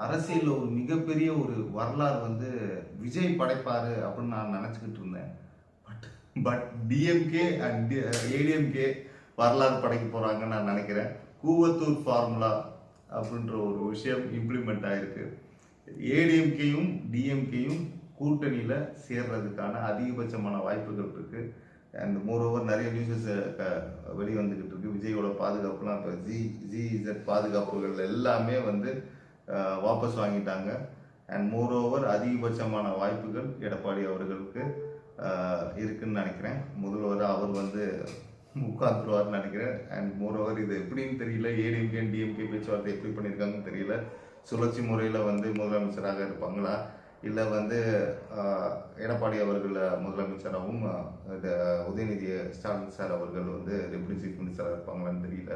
அரசியல்ல ஒரு மிகப்பெரிய ஒரு வரலாறு வந்து விஜய் படைப்பாரு அப்படின்னு நான் நினைச்சுக்கிட்டு இருந்தேன். But but DMK and ADMK வரலாறு படைக்க போறாங்கன்னு நான் நினைக்கிறேன். கூவத்தூர் ஃபார்முலா அப்படின்ற ஒரு விஷயம் இம்ப்ளிமெண்ட் ஆயிருக்கு. ஏடிஎம்கேயும் டிஎம்கேயும் கூட்டணியில சேர்றதுக்கான அதிகபட்சமான வாய்ப்புகள் இருக்கு. அண்ட் மோரோவர் நிறைய நியூஸஸ் வெளிவந்துகிட்டு இருக்கு. விஜயோட பாதுகாப்புலாம் இப்போ ஜிஇசட் பாதுகாப்புகள் எல்லாமே வந்து வாபஸ் வாங்கிட்டாங்க. அண்ட் மோரோவர் அதிகபட்சமான வாய்ப்புகள் எடப்பாடி அவர்களுக்கு இருக்குன்னு நினைக்கிறேன். முதல்வர் அவர் வந்து உட்காந்துருவார்னு நினைக்கிறேன். அண்ட் மோரோவர் இது எப்படின்னு தெரியல. ஏடிஎம்கே டிஎம்கே பேச்சுவார்த்தை எப்படி பண்ணியிருக்காங்கன்னு தெரியல. சுழற்சி முறையில் வந்து முதலமைச்சராக இருப்பாங்களா, இல்லை வந்து எடப்பாடி அவர்கள் முதலமைச்சராகவும் உதயநிதி ஸ்டாலின் சார் அவர்கள் வந்து டெப்யூட்டி சீஃப் மினிஸ்டராக இருப்பாங்களான்னு தெரியல.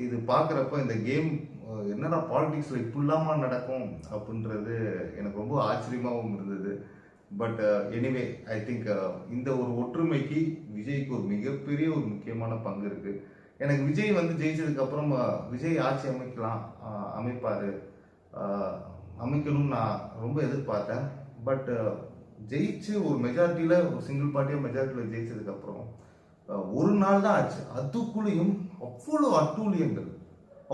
இது பார்க்குறப்ப இந்த கேம் என்னடா பாலிடிக்ஸில் இப்படிலாமா நடக்கும் அப்படின்றது எனக்கு ரொம்ப ஆச்சரியமாகவும் இருந்தது. பட் எனிவே ஐ திங்க் இந்த ஒரு ஒற்றுமைக்கு விஜய்க்கு ஒரு மிகப்பெரிய ஒரு முக்கியமான பங்கு இருக்குது. எனக்கு விஜய் வந்து ஜெயிச்சதுக்கப்புறம் விஜய் ஆட்சி அமைக்கணும்னு நான் ரொம்ப எதிர்பார்த்தேன். பட் ஜெயிச்சு ஒரு மெஜாரிட்டியில் ஒரு சிங்கிள் பார்ட்டியாக மெஜாரிட்டியில் ஜெயிச்சதுக்கப்புறம் ஒரு நாள் தான் ஆச்சு. அதுக்குள்ளேயும் அவ்வளோ அட்டூழியங்கள்,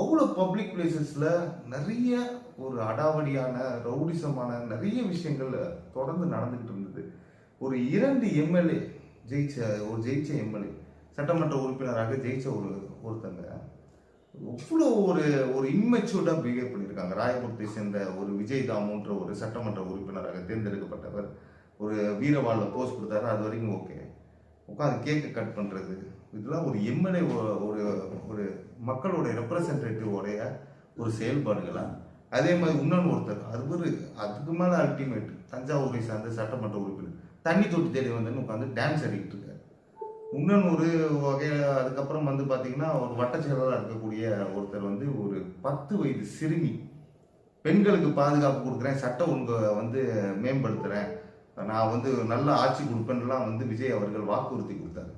அவ்வளோ பப்ளிக் பிளேசஸில் நிறைய ஒரு அடாவடியான ரவுடிசமான நிறைய விஷயங்கள் தொடர்ந்து நடந்துகிட்டு இருந்தது. ஒரு 2 எம்எல்ஏ ஜெயிச்ச எம்எல்ஏ சட்டமன்ற உறுப்பினராக ஜெயிச்ச ஒருத்தங்க அவ்வளோ ஒரு இன்மெச்சூர்டாக பிஹேவ் பண்ணியிருக்காங்க. ராயபுரத்தை சேர்ந்த ஒரு விஜய் தாமுன்ற ஒரு சட்டமன்ற உறுப்பினராக தேர்ந்தெடுக்கப்பட்டவர் ஒரு வீரவாளில் போஸ்ட் கொடுத்தாரு. அது வரைக்கும் ஓகே. உட்காந்து கேக்கு கட் பண்ணுறது, இதெல்லாம் ஒரு எம்எல்ஏ ஒரு மக்களோட ரெப்ரசன்டேட்டிவோடைய ஒரு செயல்பாடுகளா? அதே மாதிரி இன்னொன்று ஒருத்தர் அதுக்கு மேலே அல்டிமேட் தஞ்சாவூரை சார்ந்த சட்டமன்ற உறுப்பினர் தண்ணி தொட்டி தேடி வந்து உட்காந்து டான்ஸ் ஆடிக்கிட்டு இருக்காரு. இன்னொன்று ஒரு வகையில் அதுக்கப்புறம் வந்து பார்த்தீங்கன்னா ஒரு வட்ட செயலாளராக இருக்கக்கூடிய ஒருத்தர் வந்து ஒரு 10 வயது சிறுமி, பெண்களுக்கு பாதுகாப்பு கொடுக்குறேன், சட்ட ஒழுங்கை வந்து மேம்படுத்துகிறேன், நான் வந்து நல்ல ஆட்சி கொடுப்பேன்லாம் வந்து விஜய் அவர்கள் வாக்குறுதி கொடுத்தாரு.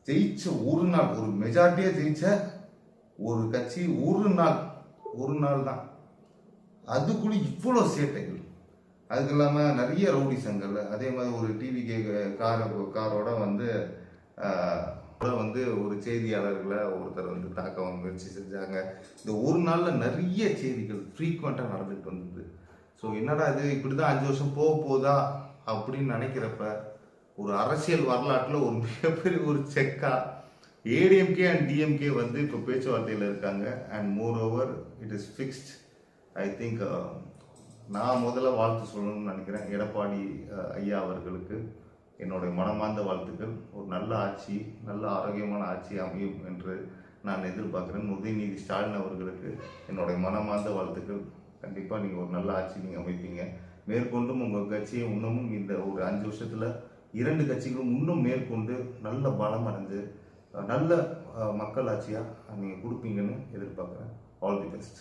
ஜெயிச்ச ஒரு நாள், ஒரு மெஜாரிட்டியாக ஜெயிச்ச ஒரு கட்சி ஒரு நாள் தான், அதுக்குள்ள இவ்வளோ சேட்டைகள். அதுக்கு இல்லாமல் நிறைய ரவுடிசங்கள். அதே மாதிரி ஒரு டிவிகே காரோட வந்து ஒரு செய்தியாளர்களை ஒருத்தர் வந்து தாக்க முயற்சி செஞ்சாங்க. இந்த ஒரு நாளில் நிறைய செய்திகள் ஃப்ரீக்வெண்ட்டாக நடந்துட்டு வந்தது. ஸோ என்னடா இது இப்படி தான் 5 வருஷம் போதா அப்படின்னு நினைக்கிறப்ப ஒரு அரசியல் வரலாற்றில் ஒரு மிகப்பெரிய ஒரு செக்கா ஏடிஎம்கே அண்ட் டிஎம்கே வந்து இப்போ பேச்சுவார்த்தையில் இருக்காங்க. And more over it is fixed. I think நான் முதல்ல வாழ்த்து சொல்லணும்னு நினைக்கிறேன் எடப்பாடி ஐயா அவர்களுக்கு. என்னுடைய மனமார்ந்த வாழ்த்துக்கள். ஒரு நல்ல ஆட்சி, நல்ல ஆரோக்கியமான ஆட்சி அமையும் என்று நான் எதிர்பார்க்குறேன். உதயநிதி ஸ்டாலின் அவர்களுக்கு என்னுடைய மனமார்ந்த வாழ்த்துக்கள். கண்டிப்பாக நீங்கள் ஒரு நல்ல ஆட்சி நீங்கள் அமைப்பீங்க. மேற்கொண்டும் உங்கள் கட்சியை இன்னமும் இந்த ஒரு 5 வருஷத்தில் 2 கட்சிகளும் இன்னும் மேற்கொண்டு நல்ல பலம் அடைஞ்சு நல்ல மக்கள் ஆட்சியாக நீங்கள் கொடுப்பீங்கன்னு எதிர்பார்க்குறேன். All the best.